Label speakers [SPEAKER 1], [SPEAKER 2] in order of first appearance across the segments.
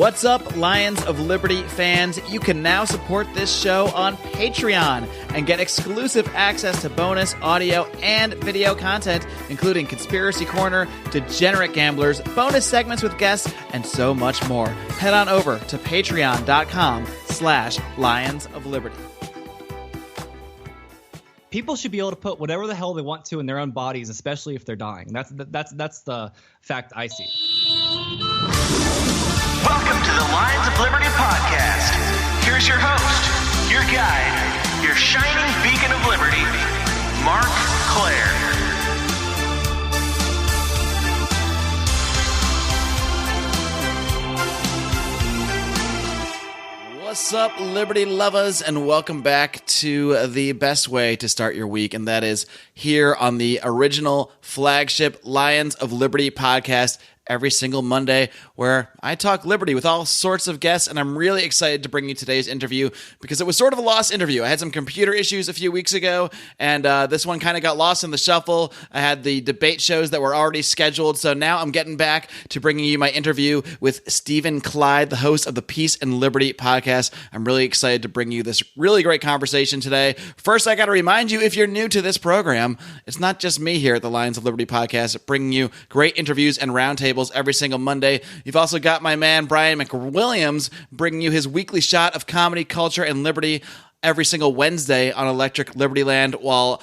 [SPEAKER 1] What's up, Lions of Liberty fans? You can now support this show on Patreon and get exclusive access to bonus audio and video content, including Conspiracy Corner, Degenerate Gamblers, bonus segments with guests, and so much more. Head on over to patreon.com/Lions of Liberty.
[SPEAKER 2] People should be able to put whatever the hell they want to in their own bodies, especially if they're dying. That's the fact I see.
[SPEAKER 3] Welcome to the Lions of Liberty podcast. Here's your host, your guide, your shining beacon of liberty, Marc Clair.
[SPEAKER 1] What's up, Liberty lovers, and welcome back to the best way to start your week, and that is here on the original flagship Lions of Liberty podcast every single Monday, where I talk liberty with all sorts of guests, and I'm really excited to bring you today's interview because it was sort of a lost interview. I had some computer issues a few weeks ago, and this one kind of got lost in the shuffle. I had the debate shows that were already scheduled, so now I'm getting back to bringing you my interview with Steven Clyde, the host of the Peace and Liberty podcast. I'm really excited to bring you this really great conversation today. First, I got to remind you, if you're new to this program, it's not just me here at the Lions of Liberty podcast bringing you great interviews and roundtables every single Monday. You've also got my man Brian McWilliams bringing you his weekly shot of comedy, culture, and liberty every single Wednesday on Electric Liberty Land, while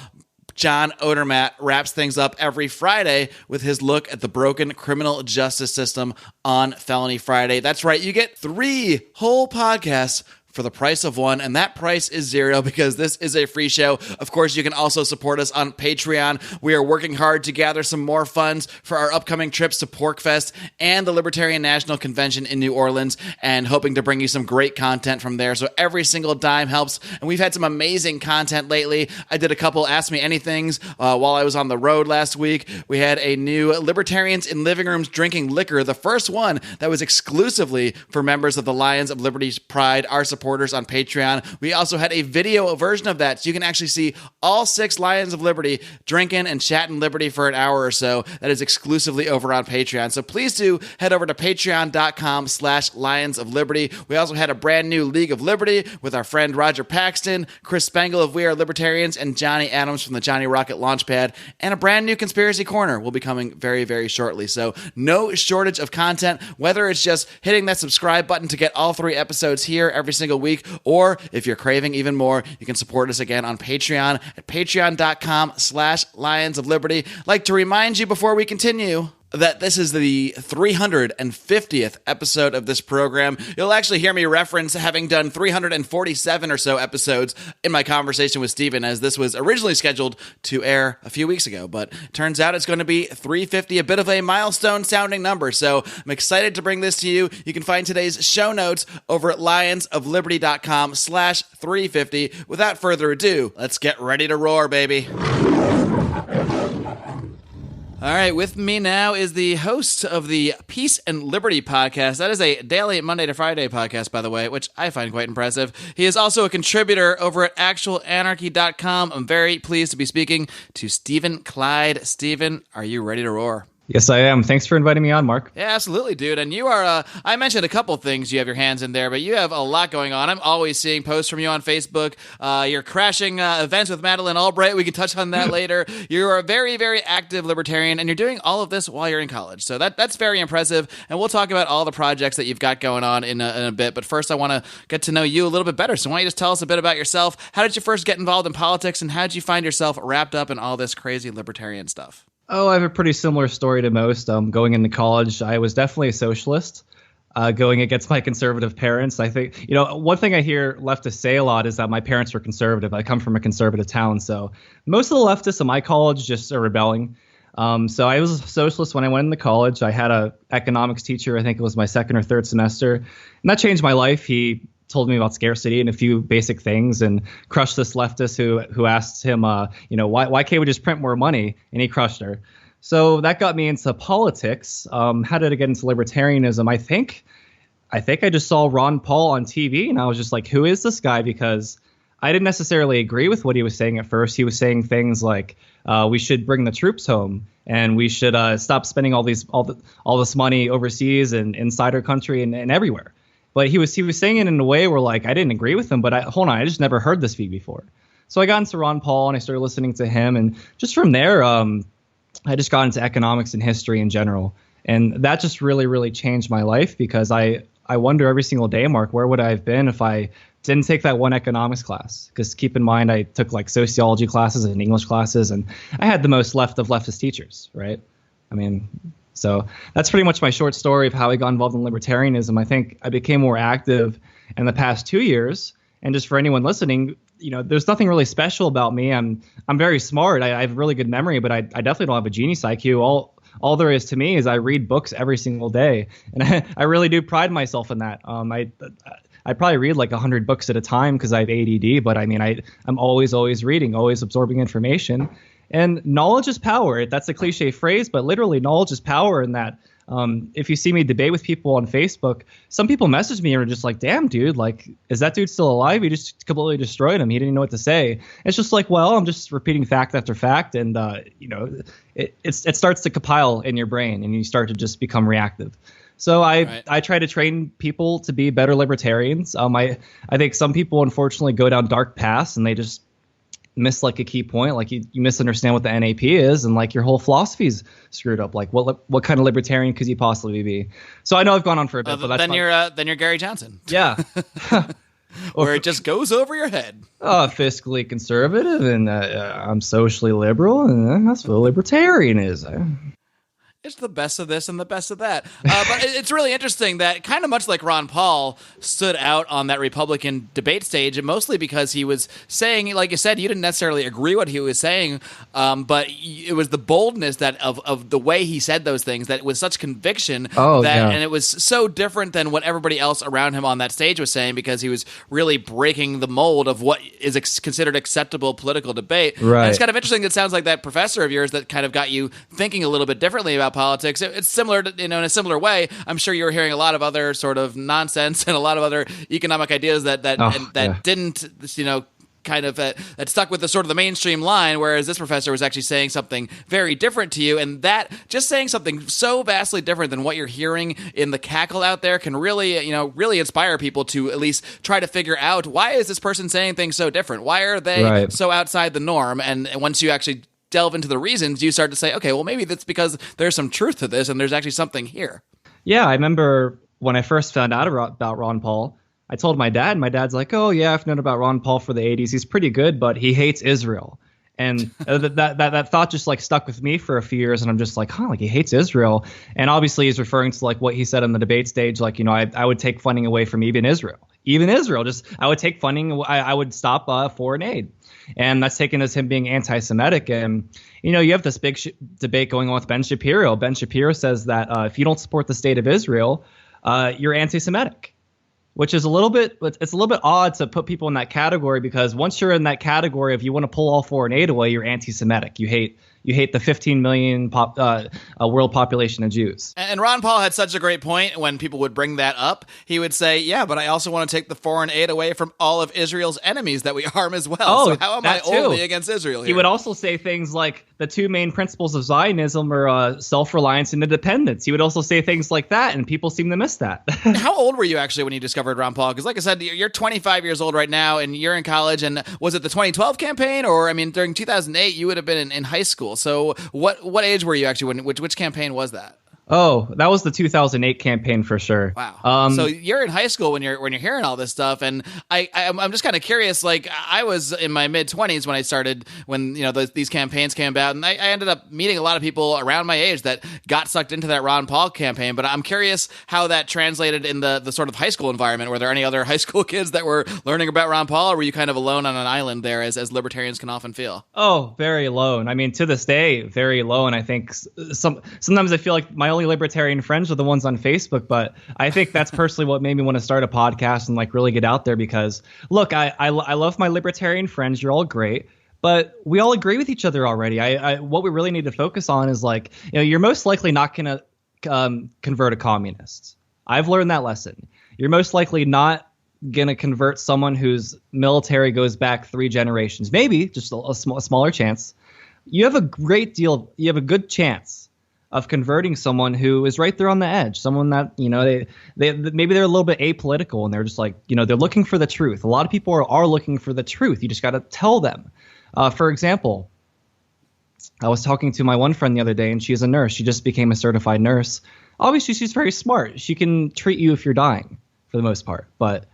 [SPEAKER 1] John Odermatt wraps things up every Friday with his look at the broken criminal justice system on Felony Friday. That's right, you get 3 whole podcasts for the price of one, and that price is $0 because this is a free show. Of course, you can also support us on Patreon. We are working hard to gather some more funds for our upcoming trips to PorcFest and the Libertarian National Convention in New Orleans, and hoping to bring you some great content from there. So every single dime helps, and we've had some amazing content lately. I did a couple Ask Me Anythings while I was on the road last week. We had a new Libertarians in Living Rooms Drinking Liquor, the first one that was exclusively for members of the Lions of Liberty's Pride, our supporters on Patreon. We also had a video version of that, so you can actually see all 6 Lions of Liberty drinking and chatting liberty for an hour or so. That is exclusively over on Patreon. So please do head over to patreon.com/Lions of Liberty. We also had a brand new League of Liberty with our friend Roger Paxton, Chris Spangle of We Are Libertarians, and Johnny Adams from the Johnny Rocket Launchpad, and a brand new Conspiracy Corner will be coming very, very shortly. So no shortage of content, whether it's just hitting that subscribe button to get all 3 episodes here every single week, or if you're craving even more, you can support us again on Patreon at patreon.com/Lions of Liberty. I'd like to remind you before we continue that this is the 350th episode of this program. You'll actually hear me reference having done 347 or so episodes in my conversation with Steven, as this was originally scheduled to air a few weeks ago, but turns out it's going to be 350, a bit of a milestone sounding number. So I'm excited to bring this to you. You can find today's show notes over at lionsofliberty.com/350. Without further ado, let's get ready to roar, baby. All right, with me now is the host of the Peace and Liberty podcast. That is a daily Monday to Friday podcast, by the way, which I find quite impressive. He is also a contributor over at actualanarchy.com. I'm very pleased to be speaking to Steven Clyde. Steven, are you ready to roar?
[SPEAKER 2] Yes, I am. Thanks for inviting me on, Mark.
[SPEAKER 1] Yeah, absolutely, dude. And you are, I mentioned a couple things you have your hands in there, but you have a lot going on. I'm always seeing posts from you on Facebook. You're crashing events with Madeleine Albright. We can touch on that later. You're a very, very active libertarian, and you're doing all of this while you're in college. So that's very impressive. And we'll talk about all the projects that you've got going on in a bit. But first, I want to get to know you a little bit better. So why don't you just tell us a bit about yourself? How did you first get involved in politics, and how did you find yourself wrapped up in all this crazy libertarian stuff?
[SPEAKER 2] Oh, I have a pretty similar story to most. Going into college, I was definitely a socialist, going against my conservative parents. I think, one thing I hear leftists say a lot is that my parents were conservative. I come from a conservative town, so most of the leftists in my college just are rebelling. So I was a socialist when I went into college. I had an economics teacher, I think it was my second or third semester, and that changed my life. He told me about scarcity and a few basic things, and crushed this leftist who asked him, why can't we just print more money? And he crushed her. So that got me into politics. How did I get into libertarianism? I think I just saw Ron Paul on TV, and I was just like, who is this guy? Because I didn't necessarily agree with what he was saying at first. He was saying things like we should bring the troops home and we should stop spending all this money overseas and inside our country and everywhere. But he was saying it in a way where like I didn't agree with him. But hold on, I just never heard this view before. So I got into Ron Paul and I started listening to him, and just from there, I just got into economics and history in general, and that just really, really changed my life because I wonder every single day, Mark, where would I have been if I didn't take that one economics class? Because keep in mind, I took like sociology classes and English classes, and I had the most leftist teachers, right? I mean, so that's pretty much my short story of how I got involved in libertarianism. I think I became more active in the past 2 years, and just for anyone listening, there's nothing really special about me. I'm very smart. I have really good memory, but I definitely don't have a genius IQ. All there is to me is I read books every single day, and I really do pride myself in that. I probably read like 100 books at a time because I have ADD, but I mean, I'm always reading, always absorbing information. And knowledge is power. That's a cliche phrase, but literally knowledge is power in that. If you see me debate with people on Facebook, some people message me and are just like, damn, dude, like, is that dude still alive? You just completely destroyed him. He didn't know what to say. It's just like, well, I'm just repeating fact after fact. And, it starts to compile in your brain and you start to just become reactive. So I try to train people to be better libertarians. I think some people, unfortunately, go down dark paths and they just miss like a key point. Like you misunderstand what the NAP is, and like your whole philosophy's screwed up. Like what kind of libertarian could you possibly be? So I know I've gone on for a bit, but that's
[SPEAKER 1] then you're Gary Johnson.
[SPEAKER 2] Yeah.
[SPEAKER 1] Where it just goes over your head.
[SPEAKER 2] Fiscally conservative, and I'm socially liberal, and that's what a libertarian is.
[SPEAKER 1] It's the best of this and the best of that. But it's really interesting that kind of much like Ron Paul stood out on that Republican debate stage, and mostly because he was saying, like you said, you didn't necessarily agree what he was saying, but it was the boldness that of the way he said those things that was such conviction and it was so different than what everybody else around him on that stage was saying, because he was really breaking the mold of what is considered acceptable political debate.
[SPEAKER 2] Right.
[SPEAKER 1] And it's kind of interesting. It sounds like that professor of yours that kind of got you thinking a little bit differently about politics. It's similar to, in a similar way. I'm sure you were hearing a lot of other sort of nonsense and a lot of other economic ideas that didn't, kind of that stuck with the sort of the mainstream line, whereas this professor was actually saying something very different to you, and that just saying something so vastly different than what you're hearing in the cackle out there can really, really inspire people to at least try to figure out, why is this person saying things so different? Why are they so outside the norm? And once you actually delve into the reasons, you start to say, okay, well, maybe that's because there's some truth to this and there's actually something here.
[SPEAKER 2] Yeah, I remember when I first found out about Ron Paul, I told my dad, and my dad's like, oh, yeah, I've known about Ron Paul for the 80s. He's pretty good, but he hates Israel. And that thought just like stuck with me for a few years, and I'm just like, like he hates Israel. And obviously he's referring to like what he said on the debate stage, like, I would take funding away from even Israel, just I would take funding. I would stop foreign aid. And that's taken as him being anti-Semitic. And, you have this big debate going on with Ben Shapiro. Ben Shapiro says that if you don't support the state of Israel, you're anti-Semitic, which is a little bit odd to put people in that category, because once you're in that category, if you want to pull all foreign aid away, you're anti-Semitic. You hate the 15 million world population of Jews.
[SPEAKER 1] And Ron Paul had such a great point when people would bring that up. He would say, yeah, but I also want to take the foreign aid away from all of Israel's enemies that we harm as well. So how am I only against Israel here?
[SPEAKER 2] He would also say things like the two main principles of Zionism are self-reliance and independence. He would also say things like that, and people seem to miss that.
[SPEAKER 1] How old were you actually when you discovered Ron Paul? Because like I said, you're 25 years old right now, and you're in college. And was it the 2012 campaign? Or, during 2008, you would have been in high school. So what age were you actually which campaign was that?
[SPEAKER 2] Oh, that was the 2008 campaign for sure.
[SPEAKER 1] Wow. So you're in high school when you're hearing all this stuff, and I'm just kind of curious. Like, I was in my mid-20s when I started, when these campaigns came about, and I ended up meeting a lot of people around my age that got sucked into that Ron Paul campaign. But I'm curious how that translated in the sort of high school environment. Were there any other high school kids that were learning about Ron Paul, or were you kind of alone on an island there, as libertarians can often feel?
[SPEAKER 2] Oh, very alone. To this day, very alone. I think sometimes I feel like my only libertarian friends are the ones on Facebook, but I think that's personally what made me want to start a podcast and like really get out there, because look, I love my libertarian friends. You're all great, but we all agree with each other already. What we really need to focus on is like, you're most likely not going to convert a communist. I've learned that lesson. You're most likely not going to convert someone whose military goes back 3 generations, maybe just a smaller chance, you have a good chance of converting someone who is right there on the edge, someone that, they maybe they're a little bit apolitical and they're just like, they're looking for the truth. A lot of people are looking for the truth. You just got to tell them. For example, I was talking to my one friend the other day, and she's a nurse. She just became a certified nurse. Obviously, she's very smart. She can treat you if you're dying, for the most part. But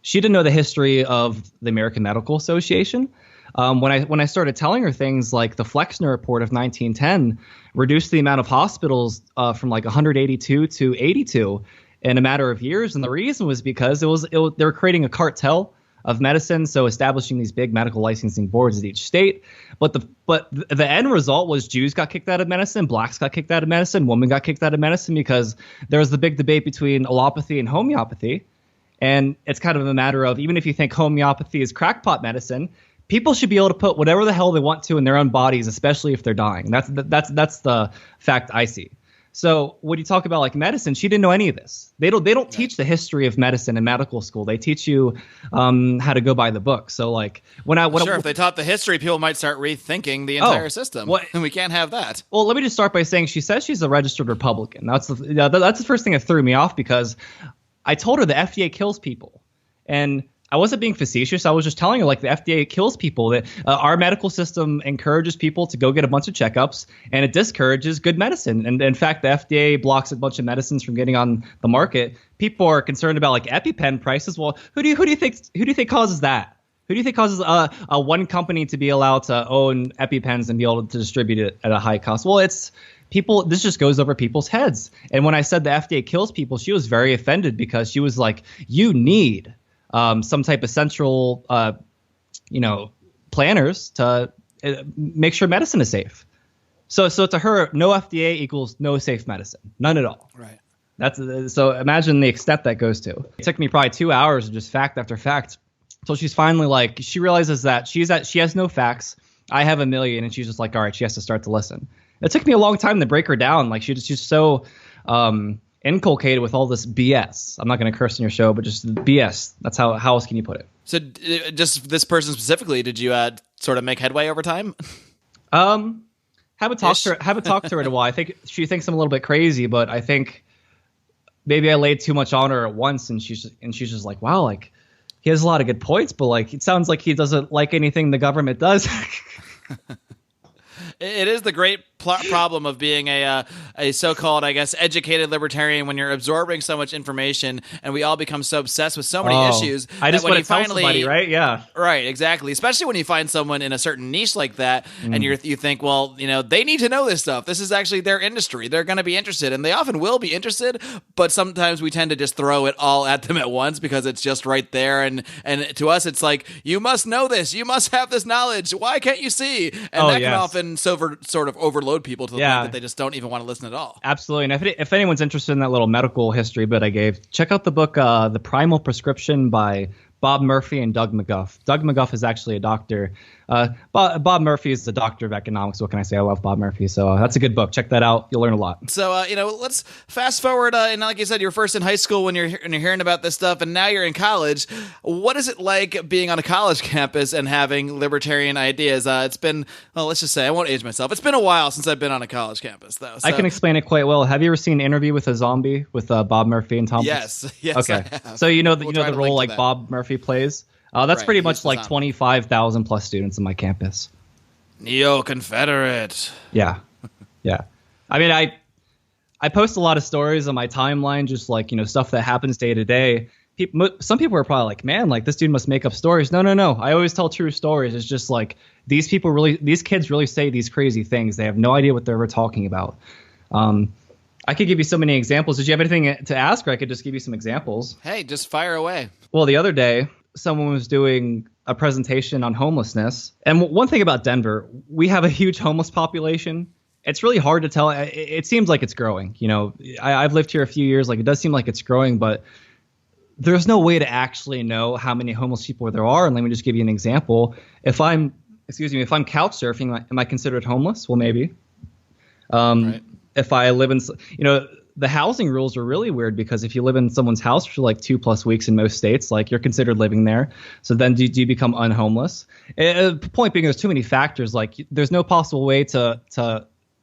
[SPEAKER 2] she didn't know the history of the American Medical Association. When I started telling her things like the Flexner Report of 1910 reduced the amount of hospitals from like 182 to 82 in a matter of years, and the reason was because they were creating a cartel of medicine, so establishing these big medical licensing boards at each state. But the end result was Jews got kicked out of medicine, blacks got kicked out of medicine, women got kicked out of medicine, because there was the big debate between allopathy and homeopathy. And it's kind of a matter of, even if you think homeopathy is crackpot medicine, people should be able to put whatever the hell they want to in their own bodies, especially if they're dying. That's the fact I see. So when you talk about like medicine, she didn't know any of this. They don't teach the history of medicine in medical school. They teach you how to go by the book. So like if they taught
[SPEAKER 1] the history, people might start rethinking the entire system. And we can't have that.
[SPEAKER 2] Well, let me just start by saying she says she's a registered Republican. That's the first thing that threw me off, because I told her the FDA kills people, and I wasn't being facetious. I was just telling her, like, the FDA kills people. That our medical system encourages people to go get a bunch of checkups, and it discourages good medicine. And in fact, the FDA blocks a bunch of medicines from getting on the market. People are concerned about like EpiPen prices. Well, who do you think causes that? Who do you think causes a one company to be allowed to own EpiPens and be able to distribute it at a high cost? Well, it's people. This just goes over people's heads. And when I said the FDA kills people, she was very offended, because she was like, you need some type of central, planners to make sure medicine is safe. So to her, no FDA equals no safe medicine, none at all.
[SPEAKER 1] Right.
[SPEAKER 2] So imagine the extent that goes to. It took me probably 2 hours of just fact after fact, until she's finally like, she realizes that she has no facts. I have a million, and she's just like, all right, she has to start to listen. It took me a long time to break her down. Like she's so inculcated with all this BS. I'm not going to curse in your show, but just BS. That's how else can you put it?
[SPEAKER 1] So just this person specifically, did you sort of make headway over time?
[SPEAKER 2] Haven't talked to her in a while. I think she thinks I'm a little bit crazy, but I think maybe I laid too much on her at once, and she's just like, wow, like he has a lot of good points, but like it sounds like he doesn't like anything the government does.
[SPEAKER 1] It is the great problem of being a so-called, I guess, educated libertarian, when you're absorbing so much information, and we all become so obsessed with so many issues.
[SPEAKER 2] I just want to tell somebody, right? Yeah.
[SPEAKER 1] Right, exactly. Especially when you find someone in a certain niche like that, and you think, well, they need to know this stuff. This is actually their industry. They're going to be interested, and they often will be interested, but sometimes we tend to just throw it all at them at once because it's just right there, and to us it's like, you must know this. You must have this knowledge. Why can't you see? And that can often sort of overload people to the point that they just don't even want to listen at all.
[SPEAKER 2] Absolutely. And if anyone's interested in that little medical history bit I gave, check out the book The Primal Prescription by Bob Murphy and Doug McGuff. Doug McGuff is actually a doctor. Bob Murphy is the doctor of economics. What can I say? I love Bob Murphy. So that's a good book. Check that out. You'll learn a lot.
[SPEAKER 1] So, let's fast forward. And like you said, you're first in high school when you're hearing about this stuff, and now you're in college. What is it like being on a college campus and having libertarian ideas? It's been, well, let's just say, I won't age myself. It's been a while since I've been on a college campus, though. So.
[SPEAKER 2] I can explain it quite well. Have you ever seen Interview with a Zombie with Bob Murphy and Tom?
[SPEAKER 1] Yes.
[SPEAKER 2] Okay. So you know the role like Bob Murphy plays? That's pretty much like 25,000 plus students on my campus.
[SPEAKER 1] Neo-Confederate.
[SPEAKER 2] Yeah. I mean, I post a lot of stories on my timeline, just like, stuff that happens day to day. Some people are probably like, man, like this dude must make up stories. No. I always tell true stories. It's just like these kids really say these crazy things. They have no idea what they're ever talking about. I could give you so many examples. Did you have anything to ask, or I could just give you some examples?
[SPEAKER 1] Hey, just fire away.
[SPEAKER 2] Well, the other day, someone was doing a presentation on homelessness. And one thing about Denver, we have a huge homeless population. It's really hard to tell. It seems like it's growing. I've lived here a few years. Like, it does seem like it's growing, but there's no way to actually know how many homeless people there are. And let me just give you an example. If I'm couch surfing, am I considered homeless? Well, maybe.
[SPEAKER 1] Right.
[SPEAKER 2] If I live in, the housing rules are really weird because if you live in someone's house for like 2+ weeks in most states, like you're considered living there. So then do you become unhomeless? The point being, there's too many factors. Like there's no possible way to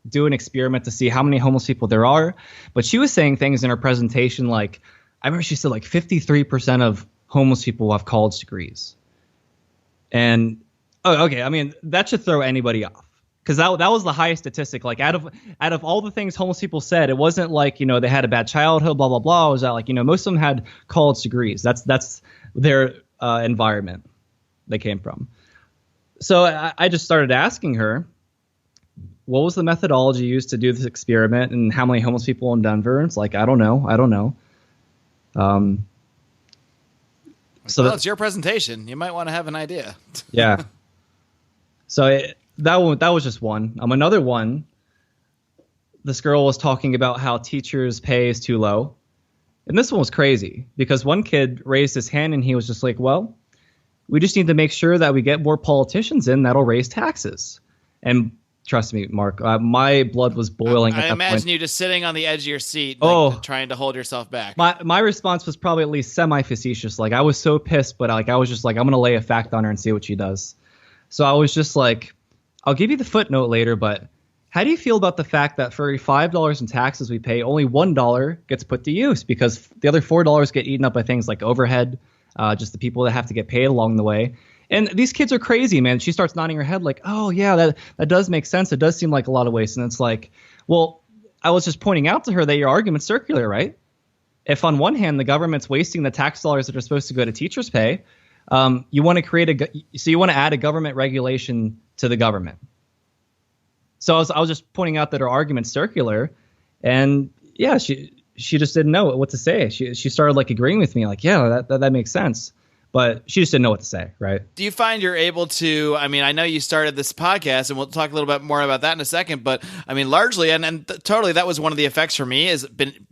[SPEAKER 2] do an experiment to see how many homeless people there are. But she was saying things in her presentation like, I remember she said like 53% of homeless people have college degrees. And okay, I mean that should throw anybody off. Because that was the highest statistic. Like out of all the things homeless people said, it wasn't like, they had a bad childhood, blah, blah, blah. It was that like, most of them had college degrees. That's their environment they came from. So I just started asking her, what was the methodology used to do this experiment and how many homeless people in Denver? And it's like, I don't know.
[SPEAKER 1] So it's your presentation. You might want to have an idea.
[SPEAKER 2] Yeah. So that was just one. Another one, this girl was talking about how teachers' pay is too low. And this one was crazy because one kid raised his hand and he was just like, well, we just need to make sure that we get more politicians in that'll raise taxes. And trust me, Mark, my blood was boiling at that point.
[SPEAKER 1] I imagine you just sitting on the edge of your seat, trying to hold yourself back.
[SPEAKER 2] My response was probably at least semi-facetious. Like I was so pissed, but like I was just like, I'm going to lay a fact on her and see what she does. So I was just like, I'll give you the footnote later, but how do you feel about the fact that for every $5 in taxes we pay, only $1 gets put to use because the other $4 get eaten up by things like overhead, just the people that have to get paid along the way. And these kids are crazy, man. She starts nodding her head like, oh, yeah, that does make sense. It does seem like a lot of waste. And it's like, well, I was just pointing out to her that your argument's circular, right? If on one hand the government's wasting the tax dollars that are supposed to go to teachers' pay, you want to add a government regulation to the government. So I was just pointing out that her argument's circular, and yeah, she just didn't know what to say. She started like agreeing with me, like, yeah, that makes sense. But she just didn't know what to say, right?
[SPEAKER 1] Do you find you're able to, I mean, I know you started this podcast, and we'll talk a little bit more about that in a second, but I mean, largely, and totally, that was one of the effects for me,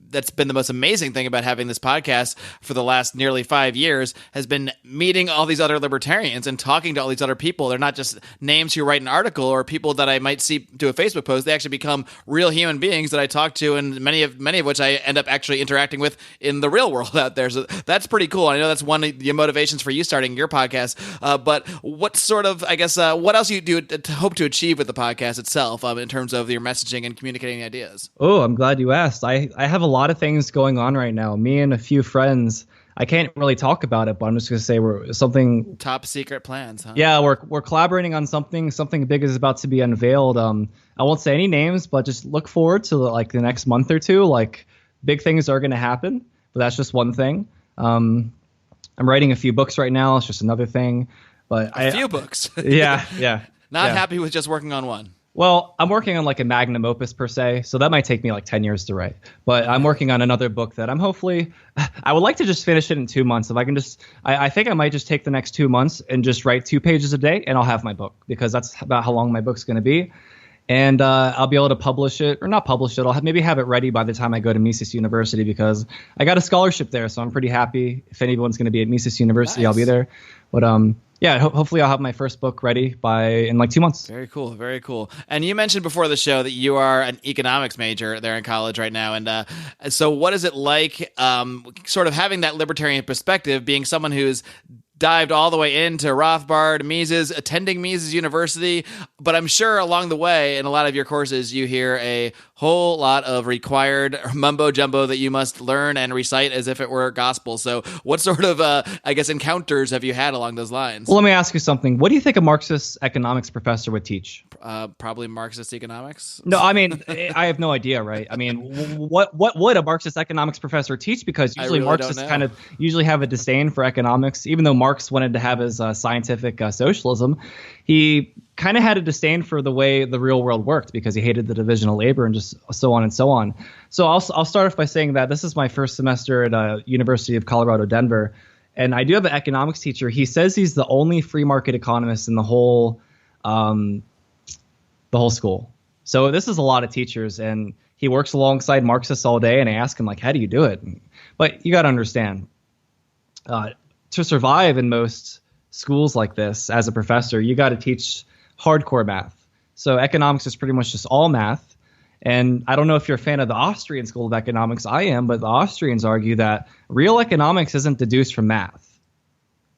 [SPEAKER 1] that's been the most amazing thing about having this podcast for the last nearly 5 years, has been meeting all these other libertarians and talking to all these other people. They're not just names who write an article or people that I might see do a Facebook post. They actually become real human beings that I talk to, and many of which I end up actually interacting with in the real world out there. So that's pretty cool. I know that's one of the motivations for you starting your podcast. But what sort of, I guess, what else you do to hope to achieve with the podcast itself in terms of your messaging and communicating ideas?
[SPEAKER 2] Oh, I'm glad you asked. I have a lot of things going on right now. Me and a few friends, I can't really talk about it, but I'm just going to say we're something
[SPEAKER 1] top secret plans, huh?
[SPEAKER 2] Yeah, we're collaborating on something big is about to be unveiled. I won't say any names, but just look forward to like the next month or two. Like big things are going to happen, but that's just one thing. I'm writing a few books right now. It's just another thing. But
[SPEAKER 1] a few books.
[SPEAKER 2] Yeah.
[SPEAKER 1] Not happy with just working on one.
[SPEAKER 2] Well, I'm working on like a magnum opus per se, so that might take me like 10 years to write. But I'm working on another book that I would like to just finish it in 2 months. If I can I think I might just take the next 2 months and just write 2 pages a day, and I'll have my book, because that's about how long my book's going to be. And I'll be able to publish it, or not publish it. I'll maybe have it ready by the time I go to Mises University, because I got a scholarship there, so I'm pretty happy. If anyone's going to be at Mises University, nice. I'll be there. But yeah, hopefully I'll have my first book ready in like 2 months.
[SPEAKER 1] Very cool, very cool. And you mentioned before the show that you are an economics major there in college right now. And so what is it like sort of having that libertarian perspective, being someone who's dived all the way into Rothbard, Mises, attending Mises University, but I'm sure along the way in a lot of your courses you hear a whole lot of required mumbo jumbo that you must learn and recite as if it were gospel. So what sort of, I guess, encounters have you had along those lines?
[SPEAKER 2] Well, let me ask you something. What do you think a Marxist economics professor would teach?
[SPEAKER 1] Probably Marxist economics.
[SPEAKER 2] No, I mean, I have no idea, right? I mean, what would a Marxist economics professor teach? Because usually really Marxists kind of usually have a disdain for economics, even though Marx wanted to have his scientific socialism. He kind of had a disdain for the way the real world worked, because he hated the division of labor and just so on and so on. So I'll start off by saying that this is my first semester at University of Colorado, Denver, and I do have an economics teacher. He says he's the only free market economist in the whole school. So this is a lot of teachers, and he works alongside Marxists all day. And I ask him, like, how do you do it? But you got to understand, to survive in most schools like this as a professor, you got to teach hardcore math. So economics is pretty much just all math. And I don't know if you're a fan of the Austrian school of economics. I am, but the Austrians argue that real economics isn't deduced from math.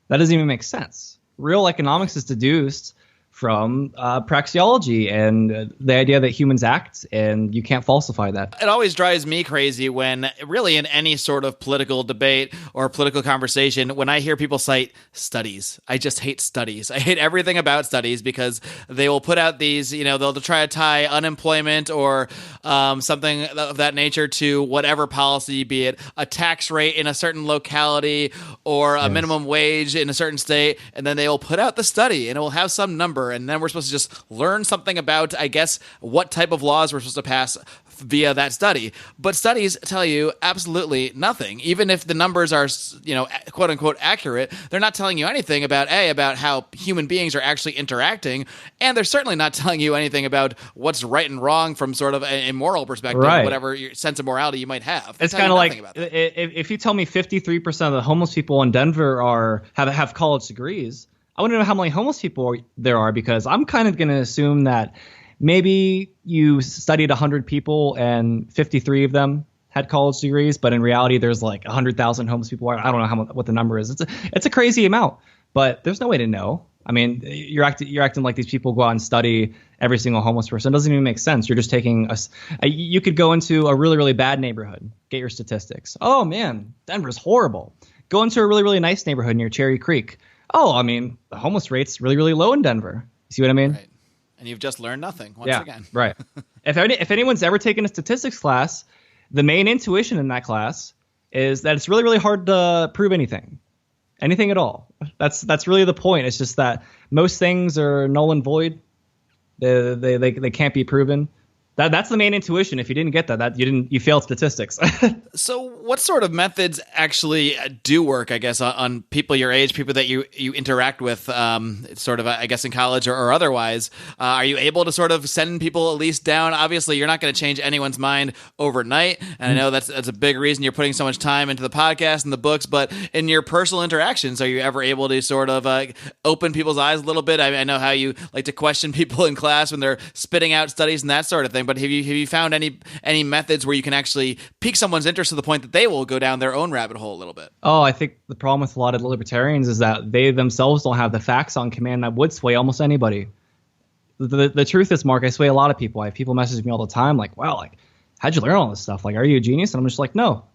[SPEAKER 2] That doesn't even make sense. Real economics is deduced from praxeology and the idea that humans act, and you can't falsify that.
[SPEAKER 1] It always drives me crazy when, really in any sort of political debate or political conversation, when I hear people cite studies. I just hate studies. I hate everything about studies because they will put out these, they'll try to tie unemployment or something of that nature to whatever policy, be it a tax rate in a certain locality or a minimum wage in a certain state, and then they will put out the study and it will have some number. And then we're supposed to just learn something about, I guess, what type of laws we're supposed to pass via that study. But studies tell you absolutely nothing. Even if the numbers are, quote unquote accurate, they're not telling you anything about how human beings are actually interacting. And they're certainly not telling you anything about what's right and wrong from sort of a moral perspective, whatever your sense of morality you might have.
[SPEAKER 2] It's kind of like if you tell me 53% of the homeless people in Denver have college degrees, I want to know how many homeless people there are, because I'm kind of going to assume that maybe you studied 100 people and 53 of them had college degrees, but in reality, there's like 100,000 homeless people. I don't know what the number is. It's a crazy amount, but there's no way to know. I mean, you're acting like these people go out and study every single homeless person. It doesn't even make sense. You're just taking you could go into a really, really bad neighborhood, get your statistics. Oh man, Denver's horrible. Go into a really, really nice neighborhood near Cherry Creek. Oh, I mean, the homeless rate's really, really low in Denver. You see what I mean?
[SPEAKER 1] Right. And you've just learned nothing once again.
[SPEAKER 2] Right. If anyone's ever taken a statistics class, the main intuition in that class is that it's really, really hard to prove anything at all. That's really the point. It's just that most things are null and void. They can't be proven. That's the main intuition. If you didn't get that you failed statistics.
[SPEAKER 1] So what sort of methods actually do work, I guess, on people your age, people that you interact with, sort of, I guess, in college or otherwise? Are you able to sort of send people at least down? Obviously, you're not going to change anyone's mind overnight. And I know that's a big reason you're putting so much time into the podcast and the books. But in your personal interactions, are you ever able to sort of open people's eyes a little bit? I know how you like to question people in class when they're spitting out studies and that sort of thing. But have you found any methods where you can actually pique someone's interest to the point that they will go down their own rabbit hole a little bit?
[SPEAKER 2] Oh, I think the problem with a lot of libertarians is that they themselves don't have the facts on command that would sway almost anybody. The truth is, Mark, I sway a lot of people. I have people message me all the time like, wow, like, how'd you learn all this stuff? Like, are you a genius? And I'm just like, no.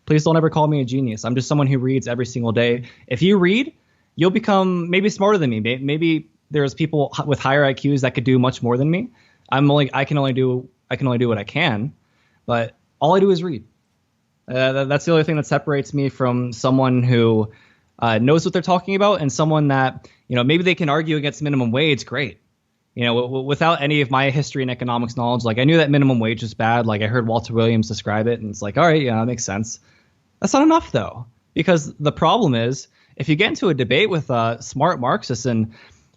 [SPEAKER 2] Please don't ever call me a genius. I'm just someone who reads every single day. If you read, you'll become maybe smarter than me. Maybe there's people with higher IQs that could do much more than me. I can only do what I can, but all I do is read. That's the only thing that separates me from someone who knows what they're talking about and someone that, maybe they can argue against minimum wage. Great. Without any of my history and economics knowledge, like I knew that minimum wage was bad. Like I heard Walter Williams describe it and it's like, all right, yeah, that makes sense. That's not enough though, because the problem is if you get into a debate with smart Marxists and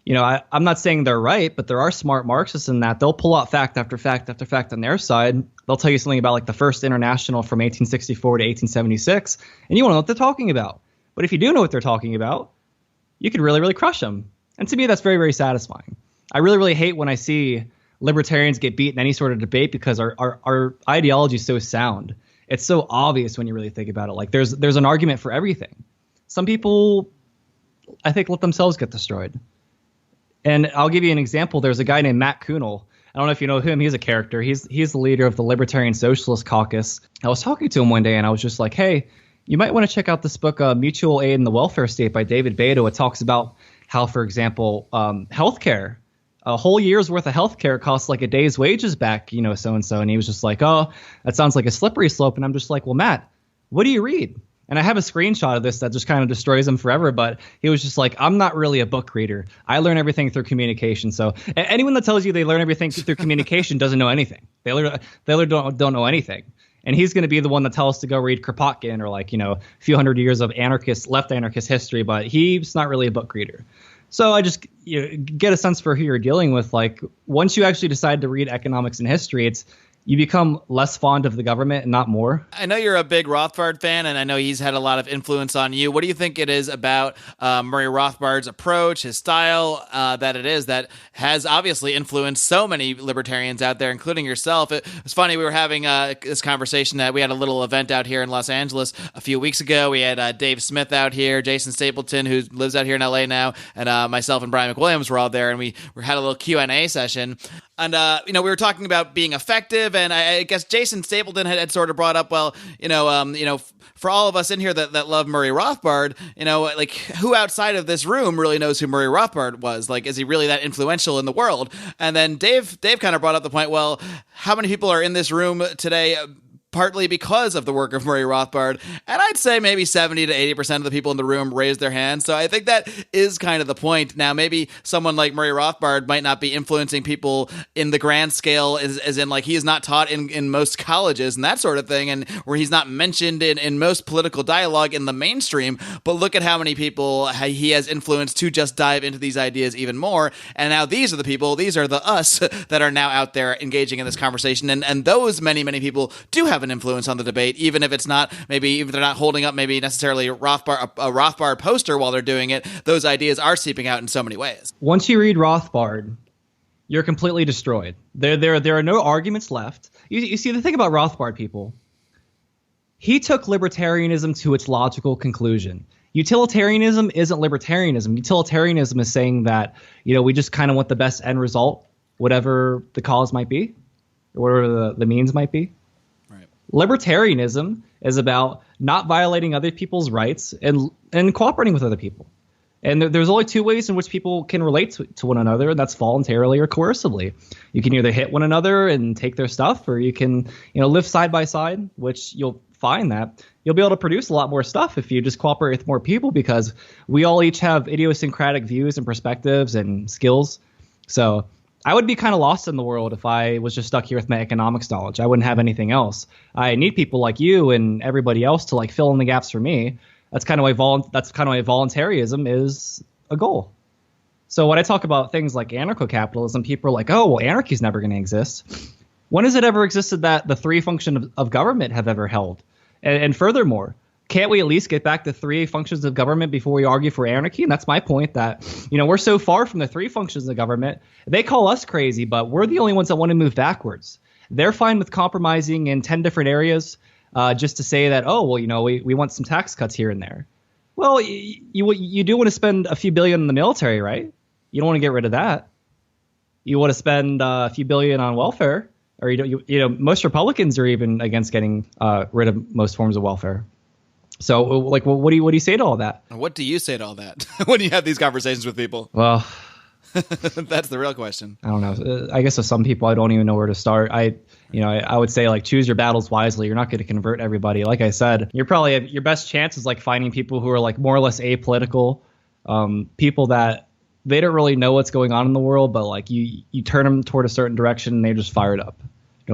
[SPEAKER 2] I'm not saying they're right, but there are smart Marxists in that they'll pull out fact after fact after fact on their side. They'll tell you something about like the first international from 1864 to 1876, and you won't know what they're talking about. But if you do know what they're talking about, you could really, really crush them. And to me, that's very, very satisfying. I really, really hate when I see libertarians get beat in any sort of debate because our ideology is so sound. It's so obvious when you really think about it. Like there's an argument for everything. Some people, I think, let themselves get destroyed. And I'll give you an example. There's a guy named Matt Kuhnel. I don't know if you know him. He's a character. He's the leader of the Libertarian Socialist Caucus. I was talking to him one day, and I was just like, hey, you might want to check out this book, Mutual Aid in the Welfare State by David Beto. It talks about how, for example, healthcare, a whole year's worth of healthcare costs like a day's wages back, so-and-so. And he was just like, oh, that sounds like a slippery slope. And I'm just like, well, Matt, what do you read? And I have a screenshot of this that just kind of destroys him forever. But he was just like, I'm not really a book reader. I learn everything through communication. So anyone that tells you they learn everything through communication doesn't know anything. They literally don't know anything. And he's going to be the one that tells us to go read Kropotkin or like, a few hundred years of left anarchist history. But he's not really a book reader. So I just get a sense for who you're dealing with. Like once you actually decide to read economics and history, you become less fond of the government and not more.
[SPEAKER 1] I know you're a big Rothbard fan, and I know he's had a lot of influence on you. What do you think it is about Murray Rothbard's approach, his style, that it is that has obviously influenced so many libertarians out there, including yourself? It was funny, we were having this conversation that we had a little event out here in Los Angeles a few weeks ago. We had Dave Smith out here, Jason Stapleton, who lives out here in LA now, and myself and Brian McWilliams were all there, and we had a little Q&A session. And, we were talking about being effective, and I guess Jason Stapleton had sort of brought up, well, for all of us in here that love Murray Rothbard, like, who outside of this room really knows who Murray Rothbard was? Like, is he really that influential in the world? And then Dave kind of brought up the point, well, how many people are in this room today partly because of the work of Murray Rothbard? And I'd say maybe 70 to 80% of the people in the room raised their hands. So I think that is kind of the point. Now, maybe someone like Murray Rothbard might not be influencing people in the grand scale, as in, like, he is not taught in most colleges and that sort of thing, and where he's not mentioned in most political dialogue in the mainstream. But look at how many people he has influenced to just dive into these ideas even more. And now these are the people, these are the us that are now out there engaging in this conversation. And those many people do have an influence on the debate, even if it's not, maybe if they're not holding up maybe necessarily a Rothbard poster while they're doing it. Those ideas are seeping out in so many ways.
[SPEAKER 2] Once you read Rothbard, you're completely destroyed. There are no arguments left. You see, the thing about Rothbard, people, he took libertarianism to its logical conclusion. Utilitarianism isn't libertarianism. Utilitarianism is saying that, we just kind of want the best end result, whatever the cause might be, or whatever the means might be. Libertarianism is about not violating other people's rights and cooperating with other people. And there's only two ways in which people can relate to one another, and that's voluntarily or coercively. You can either hit one another and take their stuff, or you can, live side by side, which you'll find that you'll be able to produce a lot more stuff if you just cooperate with more people, because we all each have idiosyncratic views and perspectives and skills. So I would be kind of lost in the world if I was just stuck here with my economics knowledge. I wouldn't have anything else. I need people like you and everybody else to, like, fill in the gaps for me. That's kind of why voluntarism is a goal. So when I talk about things like anarcho-capitalism, people are like, oh, well, anarchy is never going to exist. When has it ever existed that the three functions of government have ever held? And furthermore, can't we at least get back to three functions of government before we argue for anarchy? And that's my point, that, we're so far from the three functions of government. They call us crazy, but we're the only ones that want to move backwards. They're fine with compromising in 10 different areas just to say that, oh, well, we want some tax cuts here and there. Well, you do want to spend a few billion in the military, right? You don't want to get rid of that. You want to spend a few billion on welfare, or most Republicans are even against getting rid of most forms of welfare. So, like, what do you say to all that?
[SPEAKER 1] What do you say to all that when you have these conversations with people?
[SPEAKER 2] Well,
[SPEAKER 1] that's the real question.
[SPEAKER 2] I don't know. I guess with some people, I don't even know where to start. I would say, like, choose your battles wisely. You're not going to convert everybody. Like I said, you're probably your best chance is, like, finding people who are, like, more or less apolitical, people that they don't really know what's going on in the world, but, like, you turn them toward a certain direction and they just fire it up.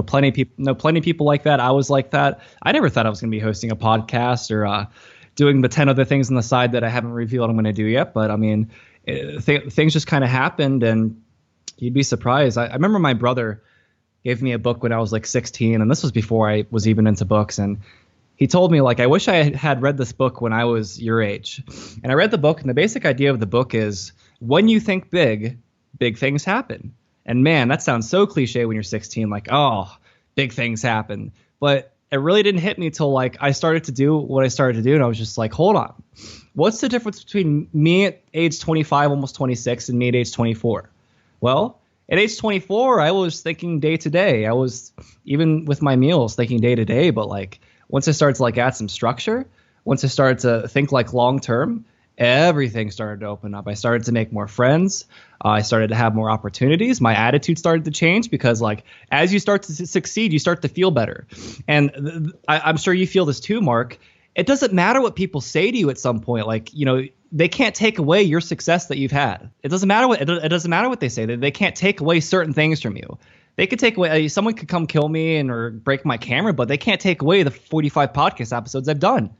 [SPEAKER 2] Plenty of people like that. I was like that. I never thought I was going to be hosting a podcast or doing the 10 other things on the side that I haven't revealed I'm going to do yet. But I mean, things just kind of happened, and you'd be surprised. I remember my brother gave me a book when I was like 16, and this was before I was even into books. And he told me, like, I wish I had read this book when I was your age. And I read the book, and the basic idea of the book is, when you think big, big things happen. And man, that sounds so cliche when you're 16, like, oh, big things happen. But it really didn't hit me till, like, I started to do what I started to do. And I was just like, hold on. What's the difference between me at age 25, almost 26, and me at age 24? Well, at age 24, I was thinking day to day. I was, even with my meals, thinking day to day. But, like, once I started to, like, add some structure, once I started to think, like, long term, everything started to open up. I started to make more friends. I started to have more opportunities. My attitude started to change because, like, as you start to succeed, you start to feel better. And I'm sure you feel this too, Mark. It doesn't matter what people say to you at some point. Like, they can't take away your success that you've had. It doesn't matter what they say. They can't take away certain things from you. They could take away, someone could come kill me or break my camera, but they can't take away the 45 podcast episodes I've done.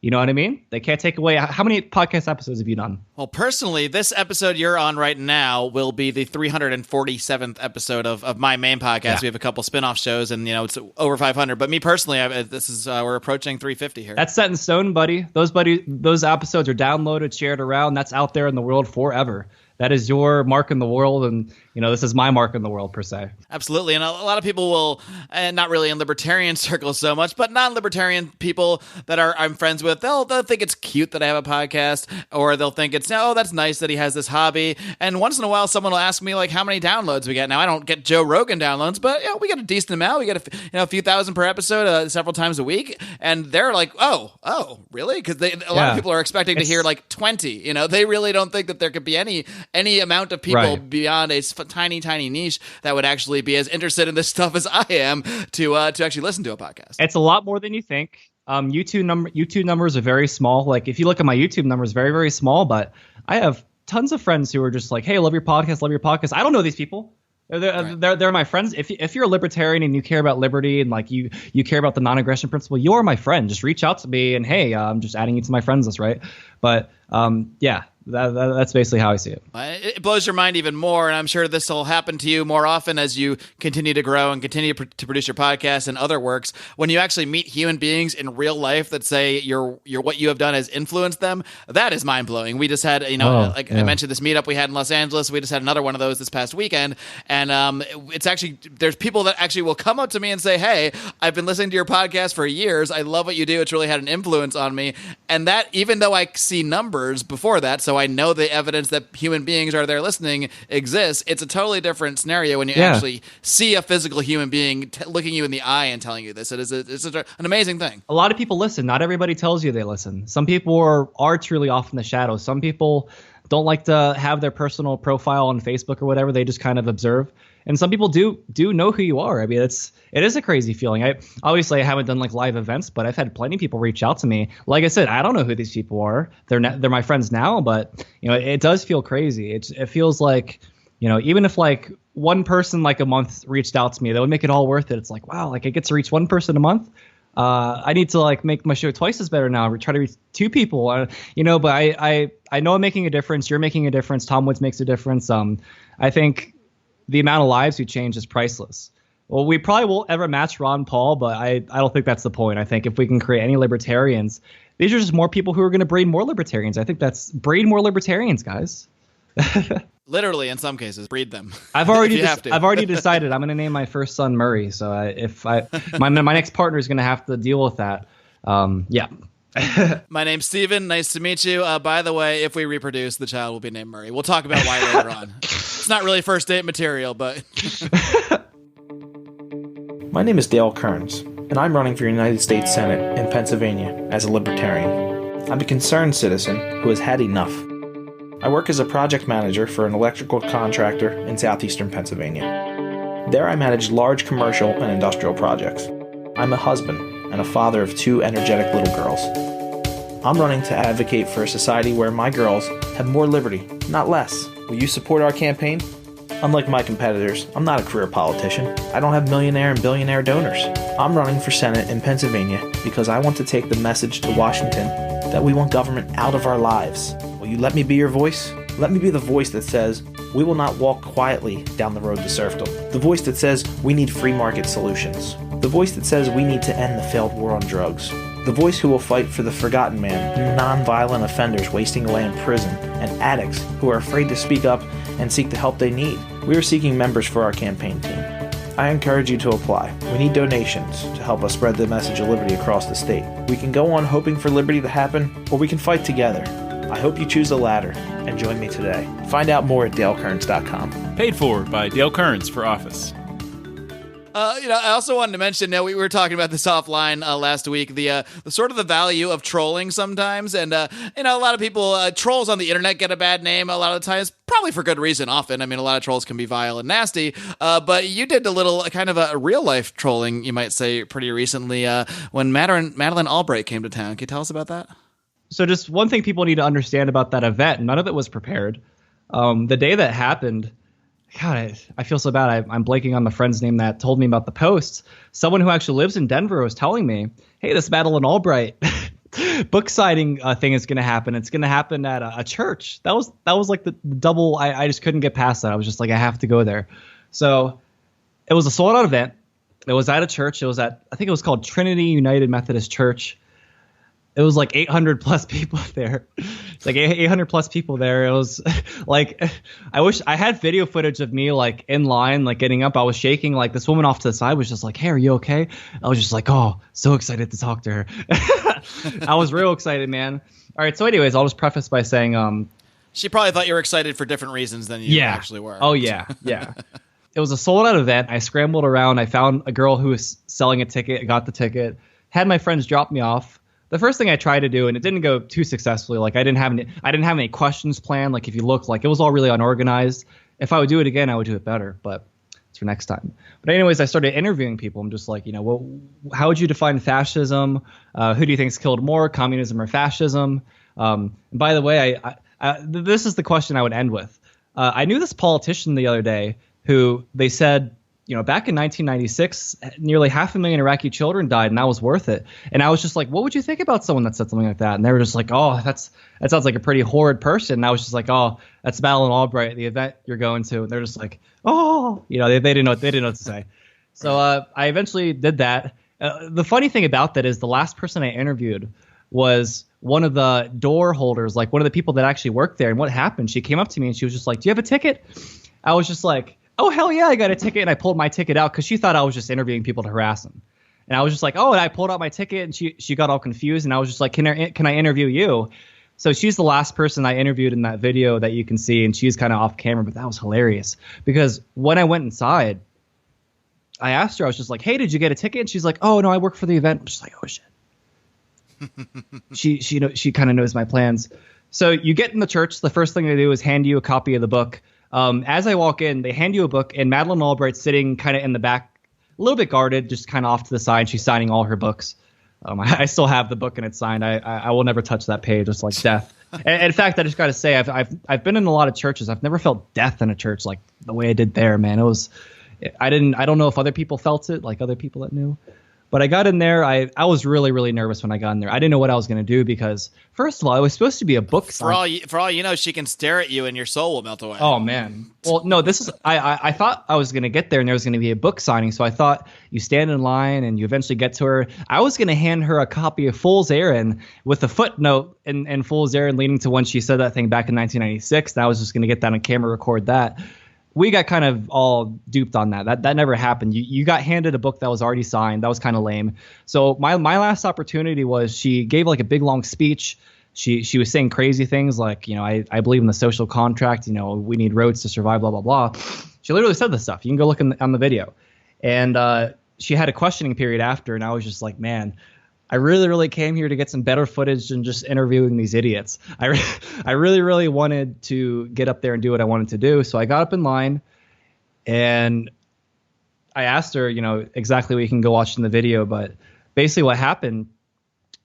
[SPEAKER 2] You know what I mean? They can't take away. How many podcast episodes have you done?
[SPEAKER 1] Well, personally, this episode you're on right now will be the 347th episode of my main podcast.
[SPEAKER 2] Yeah.
[SPEAKER 1] We have a couple spin-off shows, and it's over 500. But me personally, we're approaching 350 here.
[SPEAKER 2] That's set in stone, buddy. Those episodes are downloaded, shared around. That's out there in the world forever. That is your mark in the world, and this is my mark in the world per se.
[SPEAKER 1] Absolutely, and a lot of people will, and not really in libertarian circles so much, but non-libertarian people that I'm friends with, they'll think it's cute that I have a podcast, or they'll think it's, oh, that's nice that he has this hobby. And once in a while, someone will ask me like how many downloads we get. Now I don't get Joe Rogan downloads, but we get a decent amount. We get a few thousand per episode, several times a week, and they're like, oh, really? Because a lot of people are expecting to hear like 20. They really don't think that there could be any amount of people beyond a tiny niche that would actually be as interested in this stuff as I am to actually listen to a podcast.
[SPEAKER 2] It's a lot more than you think. YouTube numbers are very small. Like if you look at my YouTube numbers, very, very small, but I have tons of friends who are just like, hey, love your podcast. I don't know these people. They're my friends. If you're a libertarian and you care about liberty and like you care about the non-aggression principle, you're my friend. Just reach out to me and hey, I'm just adding you to my friends list, right? But that's basically how I see it.
[SPEAKER 1] It blows your mind even more, and I'm sure this will happen to you more often as you continue to grow and continue to produce your podcast and other works. When you actually meet human beings in real life that say what you have done has influenced them, that is mind blowing. We just had, I mentioned this meetup we had in Los Angeles. We just had another one of those this past weekend, and it's actually there's people that actually will come up to me and say, "Hey, I've been listening to your podcast for years. I love what you do. It's really had an influence on me." And that, even though I see numbers before that, so I know the evidence that human beings are there listening exists. It's a totally different scenario when you actually see a physical human being looking you in the eye and telling you this. It's an amazing thing.
[SPEAKER 2] A lot of people listen. Not everybody tells you they listen. Some people are truly off in the shadows. Some people don't like to have their personal profile on Facebook or whatever. They just kind of observe. And some people do know who you are. I mean, it is a crazy feeling. I haven't done like live events, but I've had plenty of people reach out to me. Like I said, I don't know who these people are. They're my friends now, but it does feel crazy. It feels like, even if like one person like a month reached out to me, that would make it all worth it. It's like, wow, like I get to reach one person a month. I need to like make my show twice as better now. We try to reach two people, but I know I'm making a difference. You're making a difference. Tom Woods makes a difference. I think the amount of lives we change is priceless. Well, we probably won't ever match Ron Paul, but I don't think that's the point. I think if we can create any libertarians, these are just more people who are going to breed more libertarians. I think that's breed more libertarians, guys.
[SPEAKER 1] Literally, in some cases, breed them.
[SPEAKER 2] I've already decided I'm going to name my first son Murray. So my next partner is going to have to deal with that.
[SPEAKER 1] My name's Steven. Nice to meet you. By the way, if we reproduce, the child will be named Murray. We'll talk about why later on. It's not really first date material, but...
[SPEAKER 4] My name is Dale Kearns, and I'm running for United States Senate in Pennsylvania as a libertarian. I'm a concerned citizen who has had enough. I work as a project manager for an electrical contractor in southeastern Pennsylvania. There I manage large commercial and industrial projects. I'm a husband and a father of 2 energetic little girls. I'm running to advocate for a society where my girls have more liberty, not less. Will you support our campaign? Unlike my competitors, I'm not a career politician. I don't have millionaire and billionaire donors. I'm running for Senate in Pennsylvania because I want to take the message to Washington that we want government out of our lives. Will you let me be your voice? Let me be the voice that says we will not walk quietly down the road to serfdom. The voice that says we need free market solutions. The voice that says we need to end the failed war on drugs. The voice who will fight for the forgotten man, non-violent offenders wasting away in prison, and addicts who are afraid to speak up and seek the help they need. We are seeking members for our campaign team. I encourage you to apply. We need donations to help us spread the message of liberty across the state. We can go on hoping for liberty to happen, or we can fight together. I hope you choose the latter and join me today. Find out more at dalekearns.com.
[SPEAKER 5] Paid for by Dale Kearns for office.
[SPEAKER 1] I also wanted to mention, we were talking about this offline last week, the sort of the value of trolling sometimes. And, a lot of people, trolls on the internet get a bad name a lot of the times, probably for good reason often. I mean, a lot of trolls can be vile and nasty, but you did a little kind of a real life trolling, you might say, pretty recently when Madeleine Albright came to town. Can you tell us about that?
[SPEAKER 2] So just one thing people need to understand about that event, none of it was prepared. The day that happened, God, I feel so bad. I'm blanking on the friend's name that told me about the post. Someone who actually lives in Denver was telling me, hey, this Madeleine Albright, book signing thing is going to happen. It's going to happen at a church. That was like the double. I just couldn't get past that. I was just like, I have to go there. So it was a sold out event. It was at a church. It was at, I think it was called Trinity United Methodist Church. It was like 800 plus people there. It's like 800 plus people there. It was like, I wish I had video footage of me like in line, like getting up. I was shaking. Like this woman off to the side was just like, "Hey, are you okay?" I was just like, "Oh, so excited to talk to her." I was real excited, man. All right. So anyways, I'll just preface by saying,
[SPEAKER 1] she probably thought you were excited for different reasons than you actually were.
[SPEAKER 2] Oh yeah. Yeah. It was a sold out event. I scrambled around. I found a girl who was selling a ticket. I got the ticket, had my friends drop me off. The first thing I tried to do, and it didn't go too successfully. Like I didn't have any questions planned. Like if you look, like it was all really unorganized. If I would do it again, I would do it better. But it's for next time. But anyways, I started interviewing people. I'm just like, well, how would you define fascism? Who do you think's killed more, communism or fascism? And by the way, this is the question I would end with. I knew this politician the other day who they said, back in 1996, nearly 500,000 Iraqi children died, and that was worth it. And I was just like, what would you think about someone that said something like that? And they were just like, oh, that sounds like a pretty horrid person. And I was just like, oh, that's Madeleine Albright, the event you're going to. And they're just like, oh, they didn't know what to say. So I eventually did that. The funny thing about that is the last person I interviewed was one of the door holders, like one of the people that actually worked there. And what happened? She came up to me and she was just like, do you have a ticket? I was just like, oh, hell yeah, I got a ticket. And I pulled my ticket out because she thought I was just interviewing people to harass them. And I was just like, oh, and I pulled out my ticket and she got all confused. And I was just like, can I interview you? So she's the last person I interviewed in that video that you can see. And she's kind of off camera, but that was hilarious because when I went inside, I asked her, I was just like, hey, did you get a ticket? And she's like, oh, no, I work for the event. I'm just like, oh, shit. She kind of knows my plans. So you get in the church. The first thing they do is hand you a copy of the book. As I walk in, they hand you a book, and Madeleine Albright's sitting kind of in the back, a little bit guarded, just kind of off to the side. She's signing all her books. I still have the book and it's signed. I will never touch that page. It's like death. And in fact, I just got to say, I've been in a lot of churches. I've never felt death in a church like the way I did there, man. I don't know if other people felt it, like other people that knew. But I got in there. I was really, really nervous when I got in there. I didn't know what I was going to do because, first of all, it was supposed to be a book signing.
[SPEAKER 1] For all you know, she can stare at you and your soul will melt away.
[SPEAKER 2] Oh, man. Well, no, this is – I thought I was going to get there and there was going to be a book signing. So I thought you stand in line and you eventually get to her. I was going to hand her a copy of Fool's Errand with a footnote in Fool's Errand leading to when she said that thing back in 1996. And I was just going to get that on camera, record that. We got kind of all duped on that. That never happened. You got handed a book that was already signed. That was kind of lame. So my last opportunity was she gave like a big long speech. She was saying crazy things like, I believe in the social contract. We need roads to survive, blah, blah, blah. She literally said this stuff. You can go look on the video. And she had a questioning period after. And I was just like, man, I really, really came here to get some better footage than just interviewing these idiots. I really, really wanted to get up there and do what I wanted to do. So I got up in line and I asked her, exactly what you can go watch in the video. But basically what happened,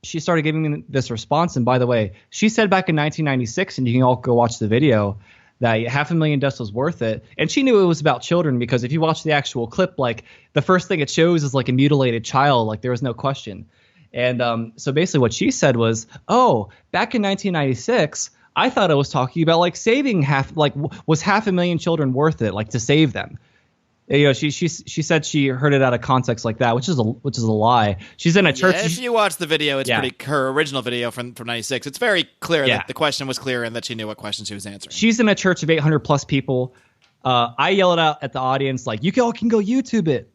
[SPEAKER 2] she started giving me this response. And by the way, she said back in 1996, and you can all go watch the video, that 500,000 deaths was worth it. And she knew it was about children because if you watch the actual clip, like the first thing it shows is like a mutilated child. Like there was no question. And so basically what she said was, oh, back in 1996, I thought I was talking about like saving was 500,000 children worth it, like to save them. She said she heard it out of context like that, which is a lie. She's in a church.
[SPEAKER 1] If you watch the video, it's her original video from 96. It's very clear that the question was clear and that she knew what question she was answering.
[SPEAKER 2] She's in a church of 800 plus people. I yelled out at the audience, like, you all can go YouTube it.